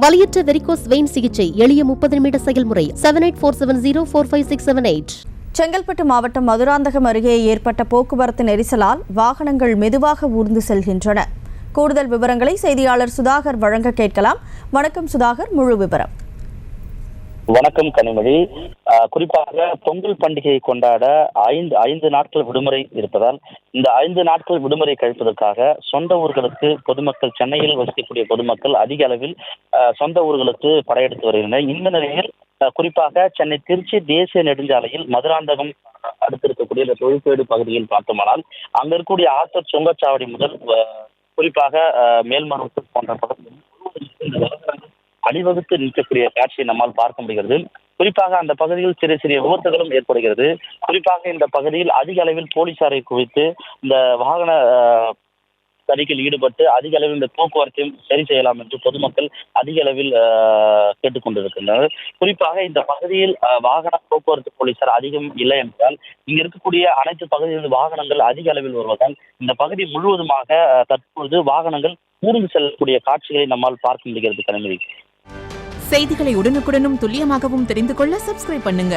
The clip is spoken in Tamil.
வலியற்ற வெரிகோஸ் வெயின் சிகிச்சை எளிய 30 நிமிட செயல்முறை 7847045678. செங்கல்பட்டு மாவட்டம் மதுராந்தகம் அருகே ஏற்பட்ட போக்குவரத்து நெரிசலால் வாகனங்கள் மெதுவாக ஊர்ந்து செல்கின்றன. கூடுதல் விவரங்களை செய்தியாளர் சுதாகர் வழங்க கேட்கலாம். வணக்கம் சுதாகர், முழு விவரம். வணக்கம் கனிமொழி. குறிப்பாக பொங்கல் பண்டிகையை கொண்டாட ஐந்து நாட்கள் விடுமுறை இருப்பதால் இந்த 5 நாட்கள் விடுமுறை கழிப்பதற்காக சொந்த ஊர்களுக்கு பொதுமக்கள், சென்னையில் வசிக்கக்கூடிய பொதுமக்கள் அதிக அளவில் சொந்த ஊர்களுக்கு படையெடுத்து வருகின்றனர். இந்த நிலையில் குறிப்பாக சென்னை திருச்சி தேசிய நெடுஞ்சாலையில் மதுராந்தகம் அடுத்திருக்கக்கூடிய இந்த தொழிற்பேடு பகுதியில் பார்த்தோமானால் அங்க இருக்கக்கூடிய ஆத்தூர் சுங்கச்சாவடி முதல் குறிப்பாக மேல்மருவத்தூர் போன்ற பகுதியில் அணிவகுத்து நிற்கக்கூடிய காட்சியை நம்மால் பார்க்க முடிகிறது. குறிப்பாக அந்த பகுதியில் சிறிய சிறிய விபத்துகளும் ஏற்படுகிறது. குறிப்பாக இந்த பகுதியில் அதிக அளவில் போலீசாரை குவித்து இந்த வாகன தணிக்கையில் ஈடுபட்டு அதிக அளவில் இந்த போக்குவரத்தையும் சரி செய்யலாம் என்று பொதுமக்கள் அதிக அளவில் கேட்டுக்கொண்டிருக்கின்றனர். குறிப்பாக இந்த பகுதியில் வாகன போக்குவரத்து போலீசார் அதிகம் இல்லை என்றால் இங்க இருக்கக்கூடிய அனைத்து பகுதிகளில் வாகனங்கள் அதிக அளவில் வருவதால் இந்த பகுதி முழுவதுமாக தற்போது வாகனங்கள் ஊர்ந்து செல்லக்கூடிய காட்சிகளை நம்மால் பார்க்க முடிகிறது. கனிமொழி, செய்திகளை உடனுக்குடனும் துல்லியமாகவும் தெரிந்து கொள்ள சப்ஸ்கிரைப் பண்ணுங்க.